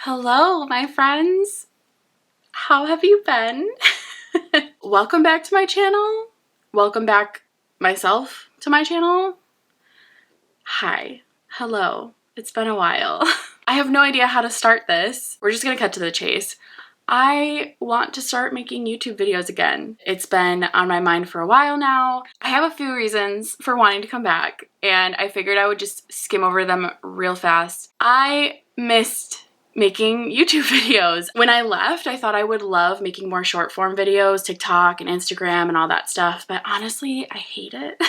Hello, my friends. How have you been? Welcome back to my channel. Welcome back myself to my channel. Hi. Hello. It's been a while. I have no idea how to start this. We're just gonna cut to the chase. I want to start making YouTube videos again. It's been on my mind for a while now. I have a few reasons for wanting to come back, and I figured I would just skim over them real fast. I missed making YouTube videos. When I left, I thought I would love making more short form videos, TikTok and Instagram and all that stuff, but honestly, I hate it.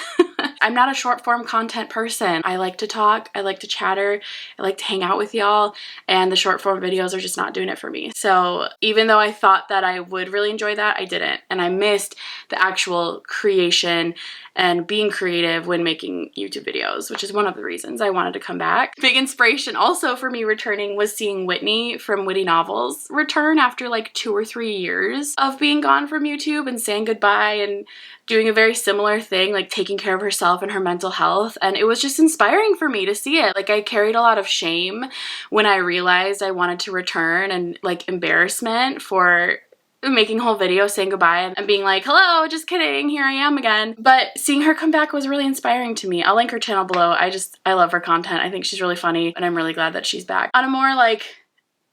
I'm not a short form content person. I like to talk, I like to chatter, I like to hang out with y'all, and the short form videos are just not doing it for me. So even though I thought that I would really enjoy that, I didn't. And I missed the actual creation and being creative when making YouTube videos, which is one of the reasons I wanted to come back. Big inspiration also for me returning was seeing Whitney from Witty Novels return after like 2 or 3 years of being gone from YouTube and saying goodbye and doing a very similar thing, like taking care of herself and her mental health. And it was just inspiring for me to see it. Like, I carried a lot of shame when I realized I wanted to return, and like embarrassment for making whole videos saying goodbye and being like, hello, just kidding, here I am again. But seeing her come back was really inspiring to me. I'll link her channel below. I love her content. I think she's really funny, and I'm really glad that she's back. On a more like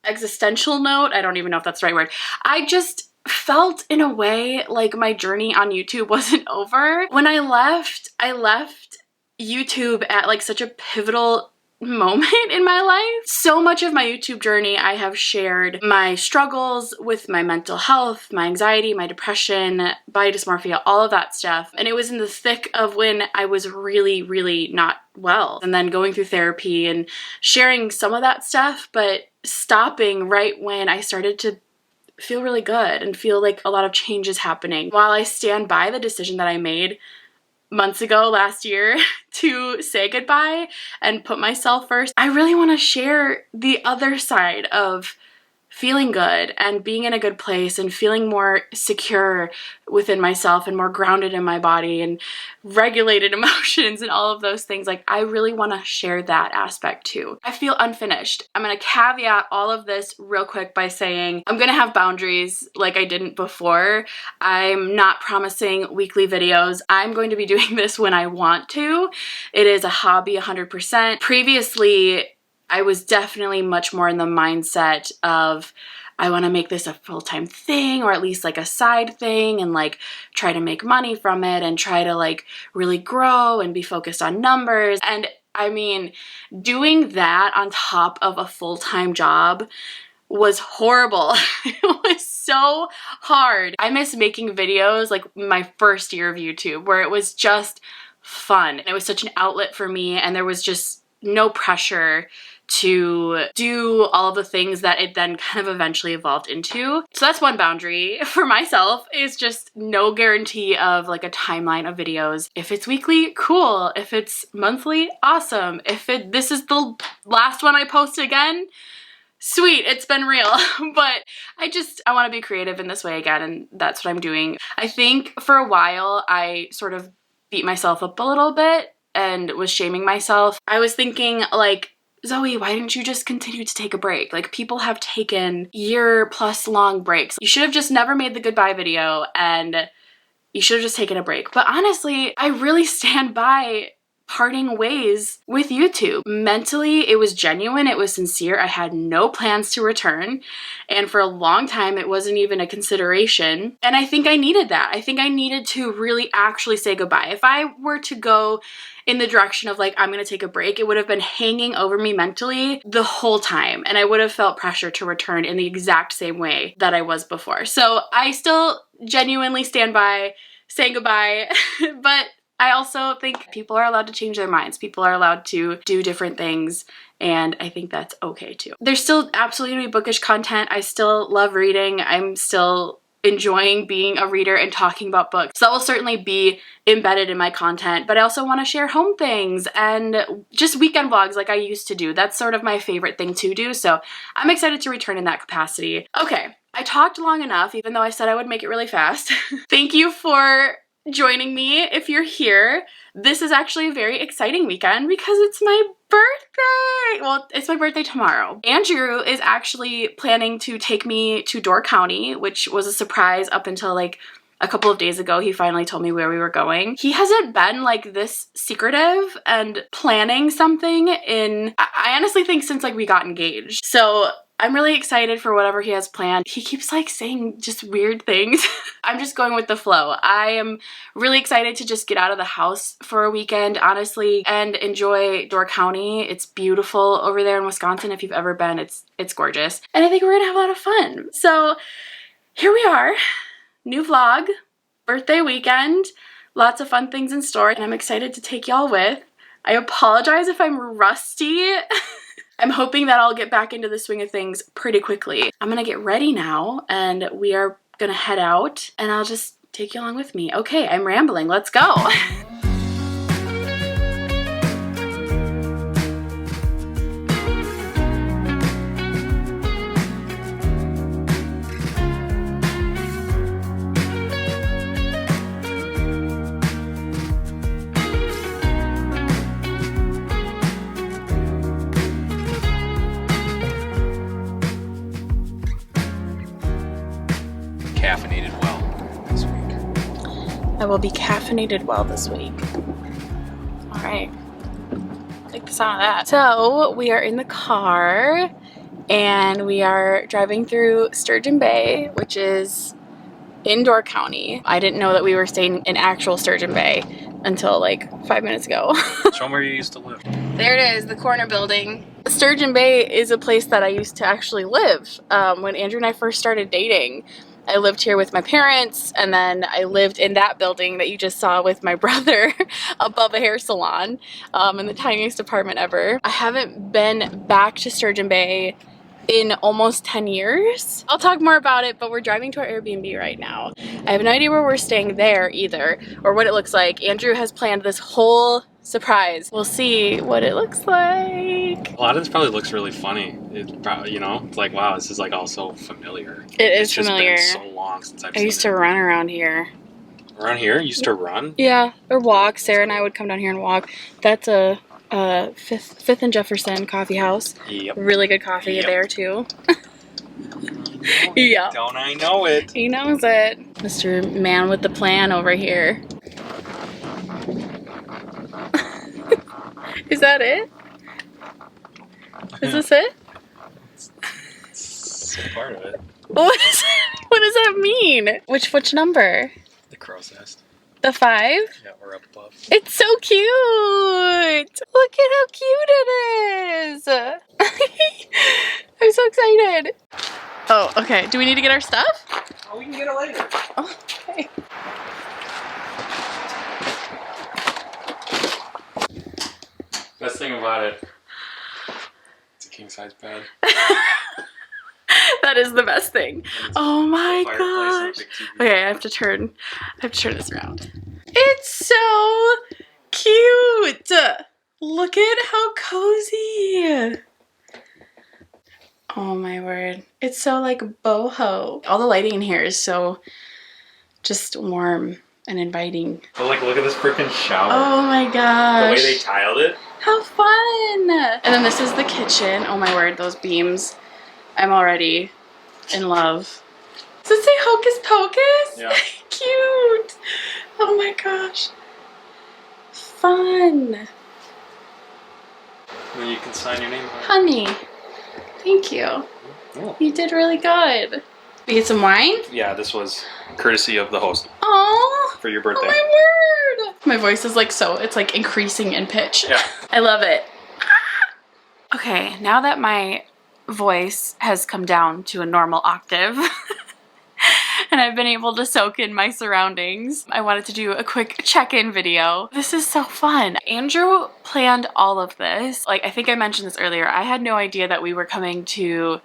existential note, I don't even know if that's the right word, I just felt in a way like my journey on YouTube wasn't over. When I left YouTube at like such a pivotal moment in my life. So much of my YouTube journey, I have shared my struggles with my mental health, my anxiety, my depression, body dysmorphia, all of that stuff. And it was in the thick of when I was really, really not well. And then going through therapy and sharing some of that stuff, but stopping right when I started to feel really good and feel like a lot of change is happening. While I stand by the decision that I made months ago last year to say goodbye and put myself first, I really want to share the other side of feeling good and being in a good place and feeling more secure within myself and more grounded in my body and regulated emotions and all of those things. Like, I really want to share that aspect too. I feel unfinished. I'm going to caveat all of this real quick by saying I'm going to have boundaries like I didn't before. I'm not promising weekly videos. I'm going to be doing this when I want to. It is a hobby 100%. Previously, I was definitely much more in the mindset of I want to make this a full-time thing, or at least like a side thing, and like try to make money from it and try to like really grow and be focused on numbers. And I mean, doing that on top of a full-time job was horrible. It was so hard. I miss making videos like my first year of YouTube, where it was just fun. It was such an outlet for me, and there was just no pressure to do all of the things that it then kind of eventually evolved into. So that's one boundary for myself, is just no guarantee of like a timeline of videos. If it's weekly, cool. If it's monthly, awesome. If this is the last one I post again, sweet, it's been real. But I want to be creative in this way again, and that's what I'm doing. I think for a while I sort of beat myself up a little bit and was shaming myself. I was thinking like, Zoe, why didn't you just continue to take a break? Like, people have taken year-plus long breaks. You should have just never made the goodbye video, and you should have just taken a break. But honestly, I really stand by parting ways with YouTube. Mentally, it was genuine, it was sincere. I had no plans to return, and for a long time it wasn't even a consideration. And I think I needed that. I think I needed to really actually say goodbye. If I were to go in the direction of like, I'm gonna take a break, it would have been hanging over me mentally the whole time, and I would have felt pressure to return in the exact same way that I was before. So I still genuinely stand by saying goodbye, but I also think people are allowed to change their minds. People are allowed to do different things, and I think that's okay too. There's still absolutely gonna be bookish content. I still love reading. I'm still enjoying being a reader and talking about books. So that will certainly be embedded in my content, but I also want to share home things and just weekend vlogs like I used to do. That's sort of my favorite thing to do, so I'm excited to return in that capacity. Okay, I talked long enough, even though I said I would make it really fast. Thank you for joining me if you're here. This is actually a very exciting weekend because it's my birthday! Well, it's my birthday tomorrow. Andrew is actually planning to take me to Door County, which was a surprise up until like a couple of days ago. He finally told me where we were going. He hasn't been like this secretive and planning something in, I honestly think since like we got engaged. So I'm really excited for whatever he has planned. He keeps like saying just weird things. I'm just going with the flow. I am really excited to just get out of the house for a weekend, honestly, and enjoy Door County. It's beautiful over there in Wisconsin. If you've ever been, it's gorgeous. And I think we're gonna have a lot of fun. So here we are, new vlog, birthday weekend, lots of fun things in store, and I'm excited to take y'all with. I apologize if I'm rusty. I'm hoping that I'll get back into the swing of things pretty quickly. I'm gonna get ready now and we are gonna head out and I'll just take you along with me. Okay, I'm rambling, let's go. Caffeinated well this week. I will be caffeinated well this week. All right, like the sound of that. So we are in the car and we are driving through Sturgeon Bay, which is in Door County. I didn't know that we were staying in actual Sturgeon Bay until like 5 minutes ago. Show them where you used to live. There it is, the corner building. Sturgeon Bay is a place that I used to actually live. When Andrew and I first started dating, I lived here with my parents, and then I lived in that building that you just saw with my brother above a hair salon, in the tiniest apartment ever. I haven't been back to Sturgeon Bay in almost 10 years. I'll talk more about it, but we're driving to our Airbnb right now. I have no idea where we're staying there either, or what it looks like. Andrew has planned this whole surprise. We'll see what it looks like. A lot of this probably looks really funny. It probably, you know, it's like, wow, this is like all so familiar. It is familiar. It's just been so long since I've seen it. I used to run around here. Around here? You used to run? Yeah, or walk. Sarah and I would come down here and walk. That's a Fifth and Jefferson coffee house. Yep. Really good coffee there too. Yeah. Don't I know it? He knows it. Mr. Man with the plan over here. Is that it? Is this it? It's part of it. What does that mean? Which number? The crow's nest. The 5? Yeah, we're up above. It's so cute! Look at how cute it is! I'm so excited. Oh, okay. Do we need to get our stuff? Oh, we can get it later. Oh, okay. Best thing about it, it's a king size bed. That is the best thing. Oh my gosh. Okay, I have to turn this around. It's so cute. Look at how cozy. Oh my word. It's so like boho. All the lighting in here is so just warm and inviting. But like, look at this freaking shower. Oh my gosh. The way they tiled it. How fun. And then this is the kitchen. Oh my word, those beams. I'm already in love. Does it say Hocus Pocus? Yeah. Cute. Oh my gosh. Fun. Then you can sign your name on it. Honey, thank you. Oh. You did really good. We get some wine? Yeah, this was courtesy of the host. Oh, for your birthday. Oh my word. My voice is like it's like increasing in pitch. Yeah. I love it. Okay, now that my voice has come down to a normal octave and I've been able to soak in my surroundings, I wanted to do a quick check-in video. This is so fun. Andrew planned all of this. Like, I think I mentioned this earlier. I had no idea that we were coming to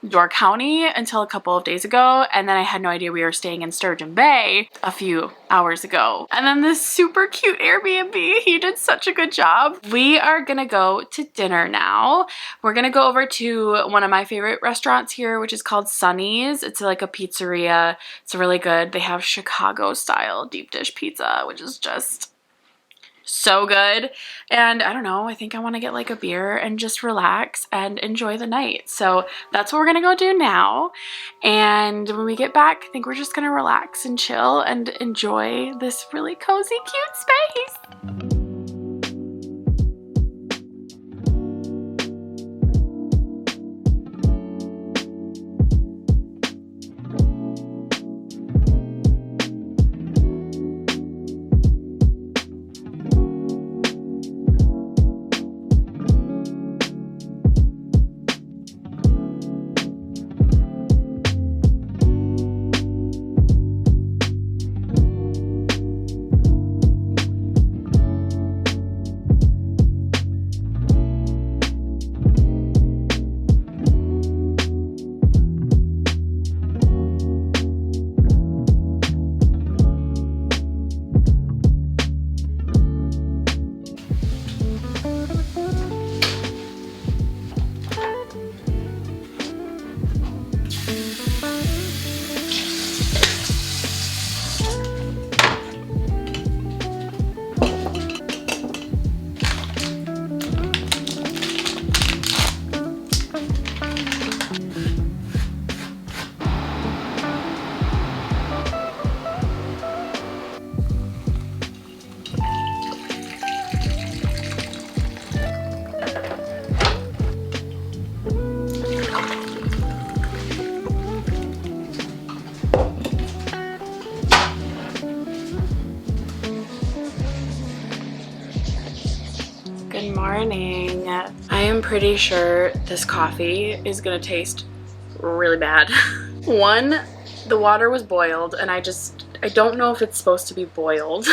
Door County until a couple of days ago, and then I had no idea we were staying in Sturgeon Bay a few hours ago. And then this super cute Airbnb, he did such a good job. We are gonna go to dinner now. We're gonna go over to one of my favorite restaurants here, which is called Sunny's. It's like a pizzeria. It's really good. They have Chicago style deep dish pizza, which is just so good. And I don't know, I think I want to get like a beer and just relax and enjoy the night. So that's what we're gonna go do now. And when we get back, I think we're just gonna relax and chill and enjoy this really cozy, cute space. Good morning. I am pretty sure this coffee is gonna taste really bad. One, the water was boiled and I don't know if it's supposed to be boiled.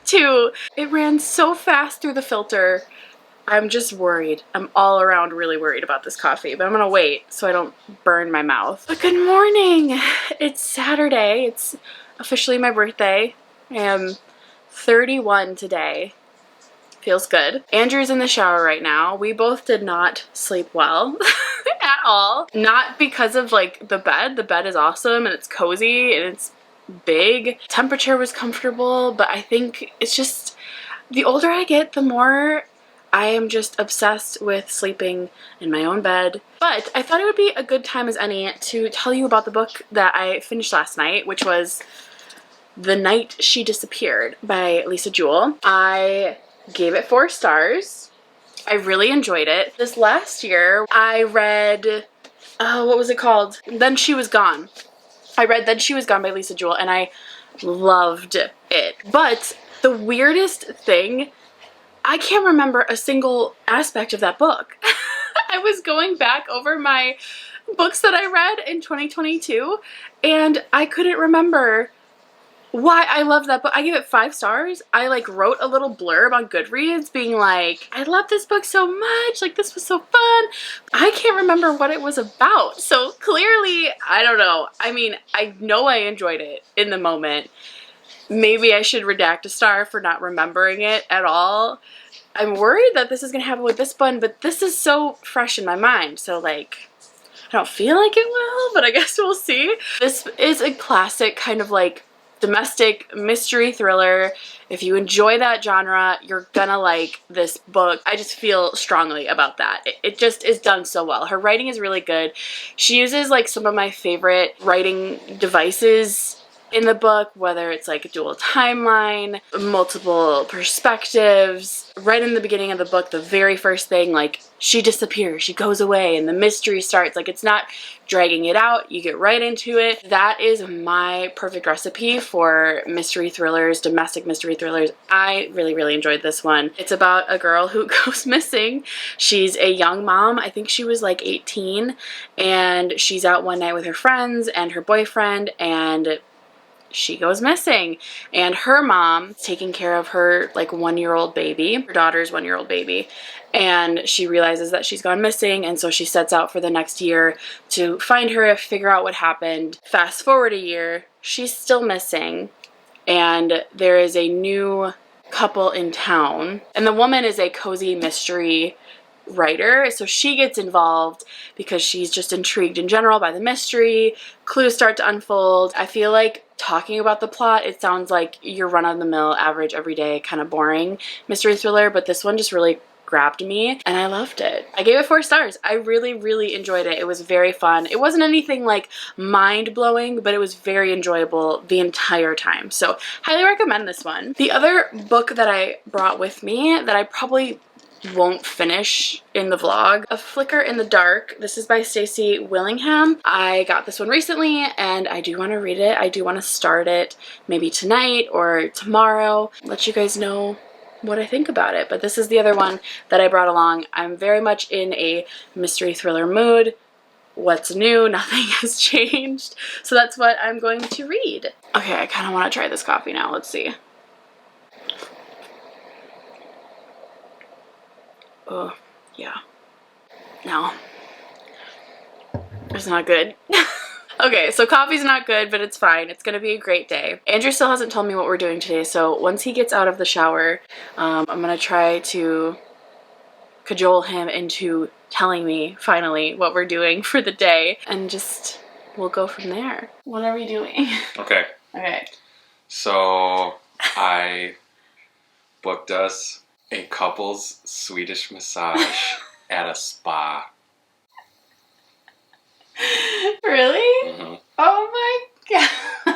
Two, it ran so fast through the filter. I'm just worried. I'm all around really worried about this coffee, but I'm gonna wait so I don't burn my mouth. But good morning. It's Saturday. It's officially my birthday. I am 31 today. Feels good. Andrew's in the shower right now. We both did not sleep well at all. Not because of like the bed. The bed is awesome and it's cozy and it's big. Temperature was comfortable, but I think it's just the older I get, the more I am just obsessed with sleeping in my own bed. But I thought it would be a good time as any to tell you about the book that I finished last night, which was The Night She Disappeared by Lisa Jewell. I gave it 4 stars. I really enjoyed it. This last year, I read, what was it called? Then She Was Gone. I read Then She Was Gone by Lisa Jewell, and I loved it. But the weirdest thing, I can't remember a single aspect of that book. I was going back over my books that I read in 2022, and I couldn't remember why I love that book. I gave it 5 stars. I like wrote a little blurb on Goodreads being like, I love this book so much, like this was so fun. I can't remember what it was about. So clearly, I don't know. I mean, I know I enjoyed it in the moment. Maybe I should redact a star for not remembering it at all. I'm worried that this is gonna happen with this one, but this is so fresh in my mind. So like, I don't feel like it will, but I guess we'll see. This is a classic kind of like domestic mystery thriller. If you enjoy that genre, you're gonna like this book. I just feel strongly about that. It just is done so well. Her writing is really good. She uses like some of my favorite writing devices in the book, whether it's like a dual timeline, multiple perspectives. Right in the beginning of the book, the very first thing, like she disappears, she goes away, and the mystery starts. Like it's not dragging it out, you get right into it. That is my perfect recipe for mystery thrillers, domestic mystery thrillers. I really, really enjoyed this one. It's about a girl who goes missing. She's a young mom. I think she was like 18, and she's out one night with her friends and her boyfriend, and she goes missing, and her mom's taking care of her like 1-year-old baby, her daughter's 1-year-old baby, and she realizes that she's gone missing, and so she sets out for the next year to find her, figure out what happened. Fast forward a year, she's still missing, and there is a new couple in town, and the woman is a cozy mystery writer. So she gets involved because she's just intrigued in general by the mystery. Clues start to unfold. I feel like talking about the plot, it sounds like your run-of-the-mill, average, everyday, kind of boring mystery thriller, but this one just really grabbed me and I loved it. I gave it 4 stars. I really, really enjoyed it. It was very fun. It wasn't anything like mind-blowing, but it was very enjoyable the entire time. So highly recommend this one. The other book that I brought with me that I probably won't finish in the vlog, A Flicker in the Dark. This is by Stacey Willingham. I got this one recently and I do want to read it. I do want to start it maybe tonight or tomorrow. Let you guys know what I think about it. But this is the other one that I brought along. I'm very much in a mystery thriller mood. What's new? Nothing has changed. So that's what I'm going to read. Okay, I kind of want to try this coffee now. Let's see. Oh, yeah. No. It's not good. Okay, so coffee's not good, but it's fine. It's gonna be a great day. Andrew still hasn't told me what we're doing today, so once he gets out of the shower, I'm gonna try to cajole him into telling me, finally, what we're doing for the day, and just, we'll go from there. What are we doing? Okay. Okay. So, I booked us a couple's Swedish massage at a spa. Really? Mm-hmm. Oh my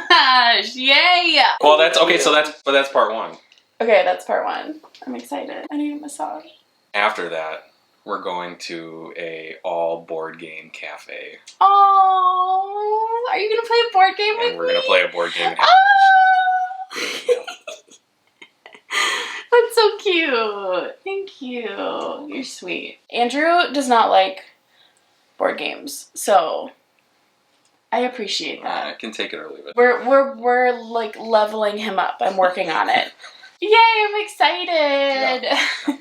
gosh! Yay! Well, that's okay. So that's part 1. Okay, that's part 1. I'm excited. I need a massage. After that, we're going to a all board game cafe, Oh, are you gonna play a board game with and we're me? gonna play a board game. Oh! That's so cute. Thank you. You're sweet. Andrew does not like board games, so I appreciate that. I can take it or leave it. We're like leveling him up. I'm working on it. Yay, I'm excited. Yeah.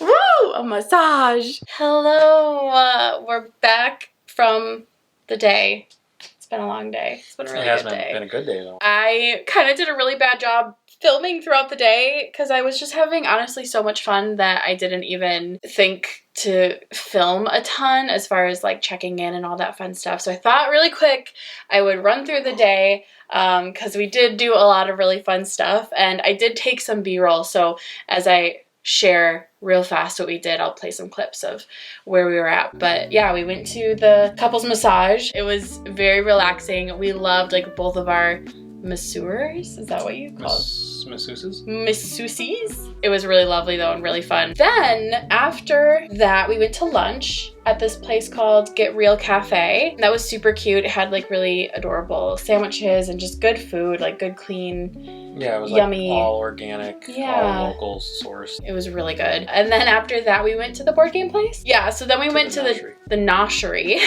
Woo, a massage. Hello, we're back from the day. It's been a long day. It's been a really good day. It has been a good day though. I kind of did a really bad job filming throughout the day because I was just having honestly so much fun that I didn't even think to film a ton as far as like checking in and all that fun stuff. So I thought really quick I would run through the day because we did do a lot of really fun stuff and I did take some B-roll. So as I share real fast what we did, I'll play some clips of where we were at. But yeah, we went to the couples massage. It was very relaxing. We loved like both of our masseurs. Is that what you call it? Masseuses? Masseuses. It was really lovely though and really fun. Then after that, we went to lunch at this place called Get Real Cafe. That was super cute. It had like really adorable sandwiches and just good food, like good, clean, Yeah, it was yummy, like all organic, all local source. It was really good. And then after that, we went to the board game place. Yeah, so then we went to the Noshery,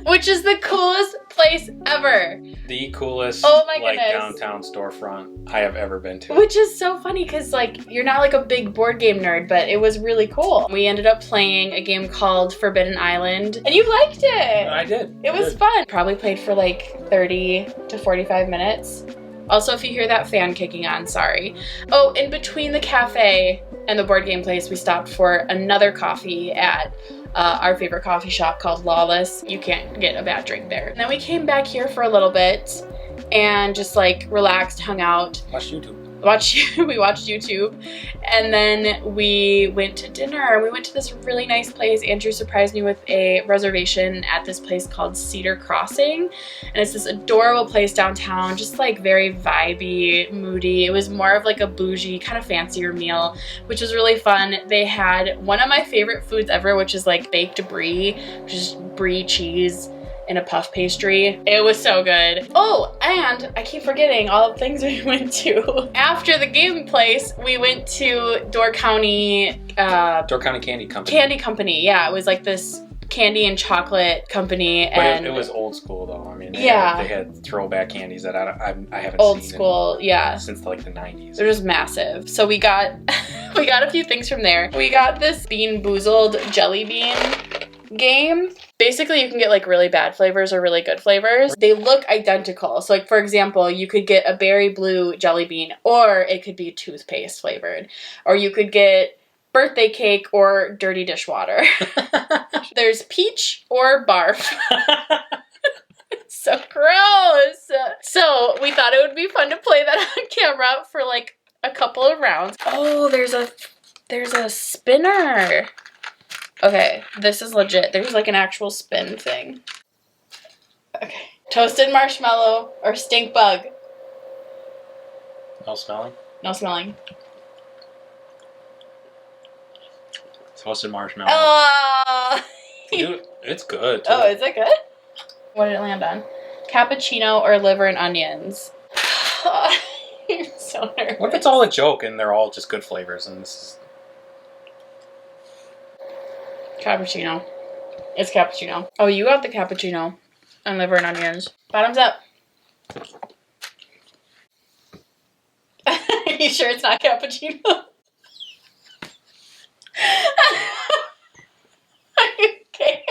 which is the coolest place ever. The coolest, oh my like goodness, downtown storefront I have ever been to. Which is so funny because like you're not like a big board game nerd, but it was really cool. We ended up playing a game called Forbidden Island, and you liked it. I did. It was fun. Probably played for like 30 to 45 minutes. Also, if you hear that fan kicking on, sorry. Oh, in between the cafe and the board game place, we stopped for another coffee at our favorite coffee shop called Lawless. You can't get a bad drink there. And then we came back here for a little bit and just like relaxed, hung out. Watched YouTube. We watched YouTube, and then we went to dinner. We went to this really nice place. Andrew surprised me with a reservation at this place called Cedar Crossing, and it's this adorable place downtown, just like very vibey, moody. It was more of like a bougie, kind of fancier meal, which was really fun. They had one of my favorite foods ever, which is like baked brie, which is brie cheese in a puff pastry. It was so good. Oh, and I keep forgetting all the things we went to. After the game place, we went to Door County Candy Company. Candy Company, yeah. It was like this candy and chocolate company. But and it was old school though. I mean, they had throwback candies that I haven't old seen school, yeah, since like the 90s. They're just massive. So we got we got a few things from there. We got this Bean Boozled jelly bean game. Basically, you can get like really bad flavors or really good flavors. They look identical. So like, for example, you could get a berry blue jelly bean, or it could be toothpaste flavored, or you could get birthday cake or dirty dishwater. There's peach or barf. So gross. So we thought it would be fun to play that on camera for like a couple of rounds. Oh, there's a spinner. Okay, this is legit. There's like an actual spin thing. Okay. Toasted marshmallow or stink bug? No smelling? No smelling. Toasted marshmallow. Oh! Dude, it's good, too. Oh, is it good? What did it land on? Cappuccino or liver and onions? You're so nervous. What if it's all a joke and they're all just good flavors and this is... Cappuccino. It's cappuccino. Oh, you got the cappuccino and liver and onions. Bottoms up. Are you sure it's not cappuccino? Are you okay?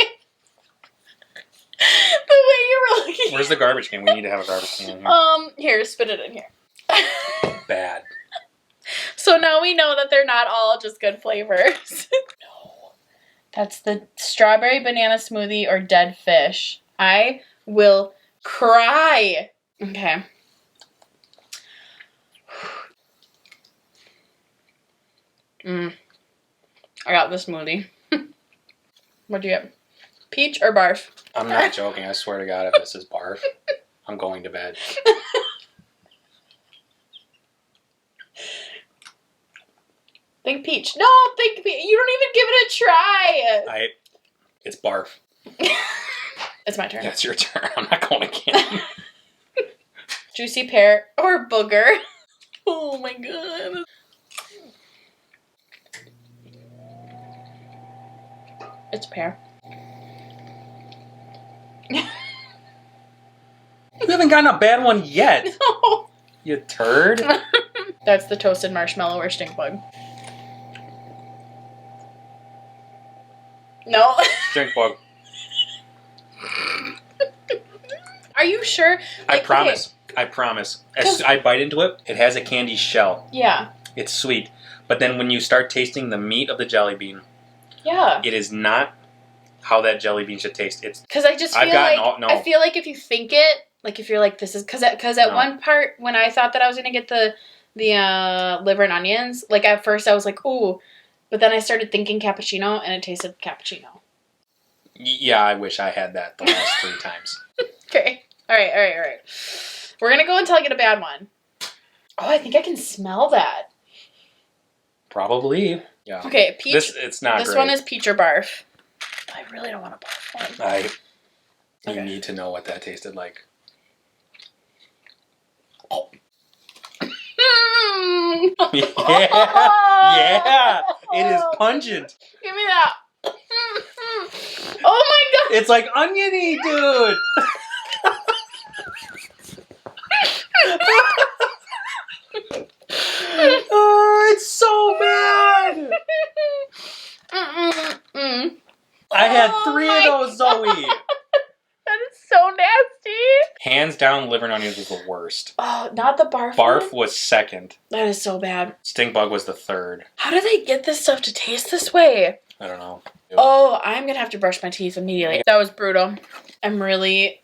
The way you were looking. Where's the garbage can? We need to have a garbage can in here. Here, spit it in here. Bad. So now we know that they're not all just good flavors. No. That's the strawberry banana smoothie or dead fish. I will cry. Okay. I got the smoothie. What'd you get? Peach or barf? I'm not joking. I swear to God, if this is barf, I'm going to bed. Think peach. No, think peach. You don't even give it a try. It's barf. It's my turn. Yeah, it's your turn. I'm not going again. Juicy pear or booger? Oh my god. It's pear. You haven't gotten a bad one yet. No. You turd. That's the toasted marshmallow or stink bug. No. Stink bug. Are you sure? I Like, promise. okay. I promise. As I bite into it, it has a candy shell. Yeah. It's sweet. But then when you start tasting the meat of the jelly bean, Yeah. it is not how that jelly bean should taste. It's Because I just feel I feel like if you think it, like if you're like this is because at one part when I thought that I was gonna get the liver and onions, like at first I was like ooh, but then I started thinking cappuccino and it tasted cappuccino. Yeah, I wish I had that the last 3 times. Okay. All right. We're gonna go until I get a bad one. Oh, I think I can smell that. Probably. Yeah. Okay, peach. It's not This great. one is peach or barf. I really don't want to barf one. You need to know what that tasted like. Yeah. It is pungent. Give me that. Oh my god. It's like oniony, dude. Oh, it's so bad. I had 3 of those, Zoe. That is so nasty. Hands down, liver and onions was the worst. Oh, not the barf. Barf one? was second. That is so bad. Stink bug was the third. How do they get this stuff to taste this way? I don't know. Oh, I'm gonna have to brush my teeth immediately. That was brutal. I'm really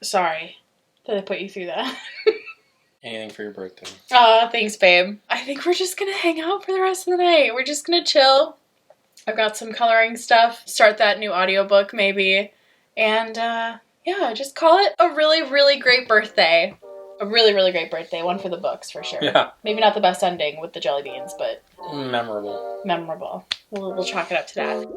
sorry that I put you through that. Anything for your birthday. Oh, thanks, babe. I think we're just gonna hang out for the rest of the night. We're just gonna chill. I've got some coloring stuff. Start that new audiobook maybe. And yeah, just call it a really, really great birthday. A really, really great birthday. One for the books for sure. Yeah. Maybe not the best ending with the jelly beans, but Memorable. memorable. We'll chalk it up to that.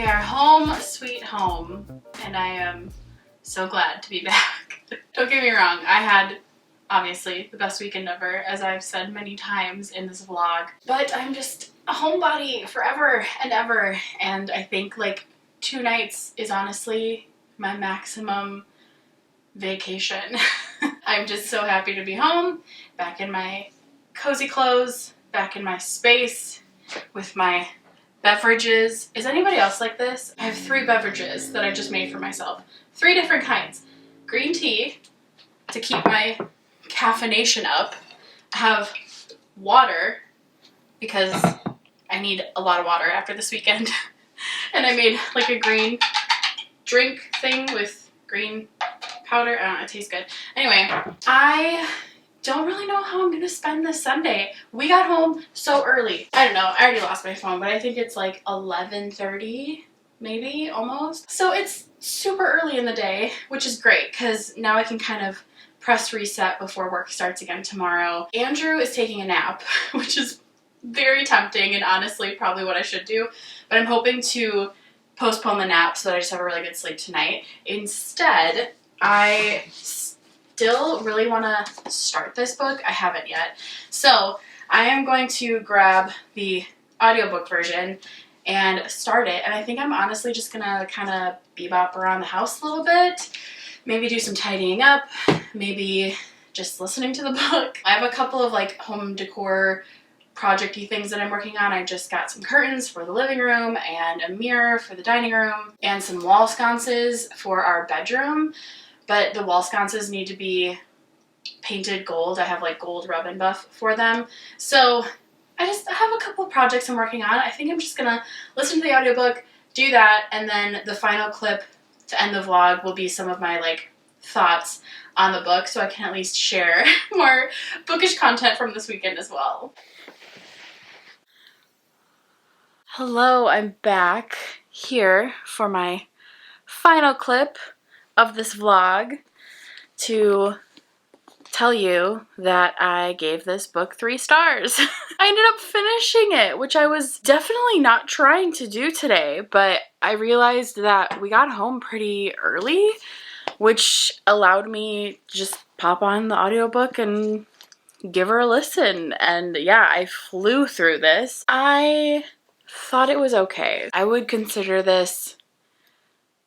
We are home sweet home, and I am so glad to be back. Don't get me wrong, I had obviously the best weekend ever, as I've said many times in this vlog, but I'm just a homebody forever and ever, and I think like 2 nights is honestly my maximum vacation. I'm just so happy to be home, back in my cozy clothes, back in my space with my beverages. Is anybody else like this? I have 3 beverages that I just made for myself. 3 different kinds. Green tea to keep my caffeination up. I have water because I need a lot of water after this weekend. And I made like a green drink thing with green powder. I don't know, it tastes good. Anyway, I don't really know how I'm gonna spend this Sunday. We got home so early. I don't know, I already lost my phone, but I think it's like 11:30, maybe, almost. So it's super early in the day, which is great because now I can kind of press reset before work starts again tomorrow. Andrew is taking a nap, which is very tempting and honestly probably what I should do, but I'm hoping to postpone the nap so that I just have a really good sleep tonight. Instead, I still really want to start this book. I haven't yet. So I am going to grab the audiobook version and start it. And I think I'm honestly just going to kind of bebop around the house a little bit. Maybe do some tidying up. Maybe just listening to the book. I have a couple of like home decor project-y things that I'm working on. I just got some curtains for the living room and a mirror for the dining room and some wall sconces for our bedroom. But the wall sconces need to be painted gold. I have like gold rub and buff for them. So I just have a couple of projects I'm working on. I think I'm just gonna listen to the audiobook, do that, and then the final clip to end the vlog will be some of my like thoughts on the book so I can at least share more bookish content from this weekend as well. Hello, I'm back here for my final clip of this vlog to tell you that I gave this book 3 stars. I ended up finishing it, which I was definitely not trying to do today, but I realized that we got home pretty early, which allowed me to just pop on the audiobook and give her a listen. And yeah, I flew through this. I thought it was okay. I would consider this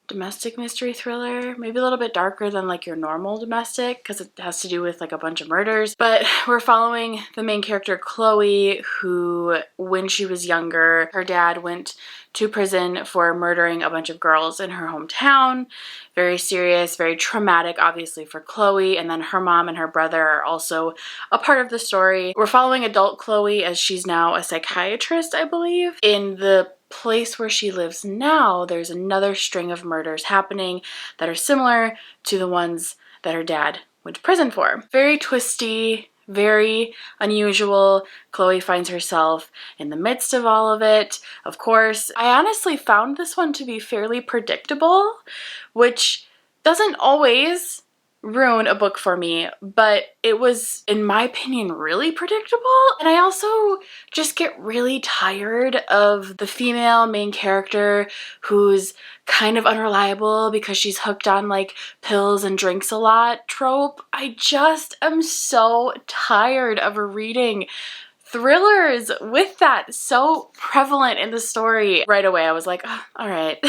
domestic mystery thriller, maybe a little bit darker than like your normal domestic because it has to do with like a bunch of murders. But we're following the main character Chloe, who when she was younger, her dad went to prison for murdering a bunch of girls in her hometown. Very serious, very traumatic, obviously, for Chloe. And then her mom and her brother are also a part of the story. We're following adult Chloe as she's now a psychiatrist, I believe. In the place where she lives now, there's another string of murders happening that are similar to the ones that her dad went to prison for. Very twisty, very unusual. Chloe finds herself in the midst of all of it. Of course, I honestly found this one to be fairly predictable, which doesn't always ruin a book for me, but it was, in my opinion, really predictable. And I also just get really tired of the female main character who's kind of unreliable because she's hooked on like pills and drinks a lot trope. I just am so tired of reading thrillers with that so prevalent in the story. Right away I was like, oh, all right.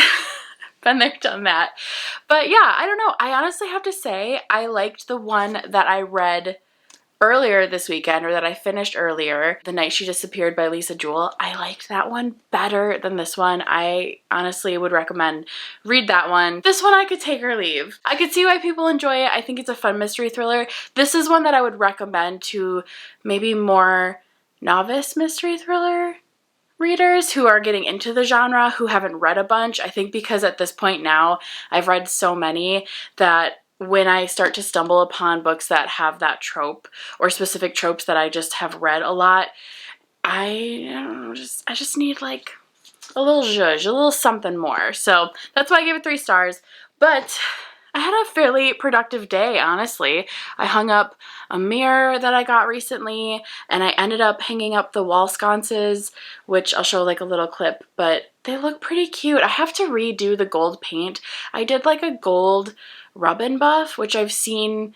Been there, done that. But yeah, I don't know. I honestly have to say I liked the one that I read earlier this weekend, or that I finished earlier, The Night She Disappeared by Lisa Jewell. I liked that one better than this one. I honestly would recommend read that one. This one I could take or leave. I could see why people enjoy it. I think it's a fun mystery thriller. This is one that I would recommend to maybe more novice mystery thriller readers who are getting into the genre, who haven't read a bunch. I think because at this point now I've read so many that when I start to stumble upon books that have that trope or specific tropes that I just have read a lot, I don't know, I just need like a little zhuzh, a little something more. So that's why I gave it 3 stars. But I had a fairly productive day, honestly. I hung up a mirror that I got recently, and I ended up hanging up the wall sconces, which I'll show like a little clip, but they look pretty cute. I have to redo the gold paint. I did like a gold rub and buff, which I've seen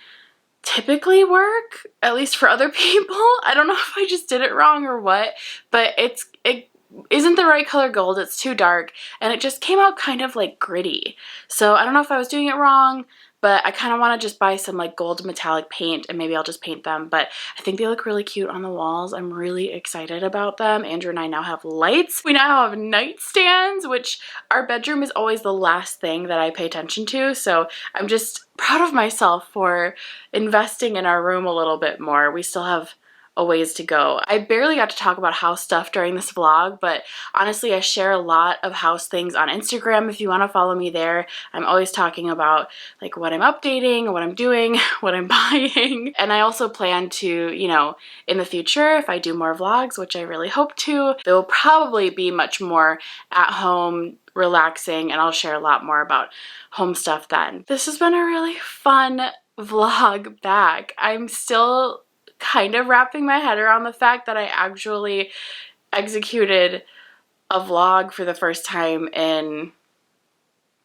typically work, at least for other people. I don't know if I just did it wrong or what, but it isn't the right color gold. It's too dark, and it just came out kind of like gritty. So I don't know if I was doing it wrong, but I kind of want to just buy some like gold metallic paint, and maybe I'll just paint them. But I think they look really cute on the walls. I'm really excited about them. Andrew and I now have lights. We now have nightstands, which our bedroom is always the last thing that I pay attention to. So I'm just proud of myself for investing in our room a little bit more. We still have a ways to go. I barely got to talk about house stuff during this vlog, but honestly, I share a lot of house things on Instagram. If you want to follow me there, I'm always talking about like what I'm updating, what I'm doing, what I'm buying. And I also plan to, you know, in the future, if I do more vlogs, which I really hope to, there will probably be much more at home, relaxing, and I'll share a lot more about home stuff then. This has been a really fun vlog back. I'm still kind of wrapping my head around the fact that I actually executed a vlog for the first time in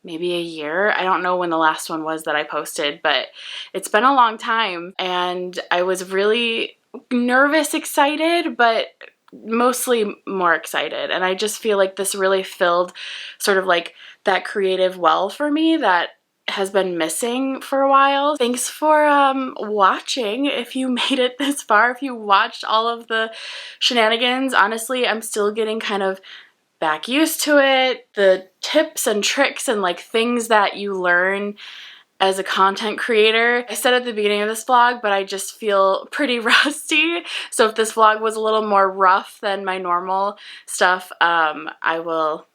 maybe a year. I don't know when the last one was that I posted, but it's been a long time, and I was really nervous, excited, but mostly more excited. And I just feel like this really filled sort of like that creative well for me that has been missing for a while. Thanks for watching. If you made it this far, if you watched all of the shenanigans, honestly, I'm still getting kind of back used to it. The tips and tricks and like things that you learn as a content creator. I said at the beginning of this vlog, but I just feel pretty rusty. So if this vlog was a little more rough than my normal stuff, I will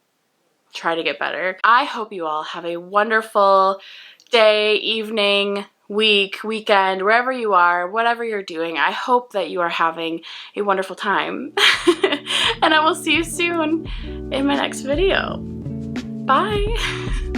try to get better. I hope you all have a wonderful day, evening, week, weekend, wherever you are, whatever you're doing. I hope that you are having a wonderful time. And I will see you soon in my next video. Bye.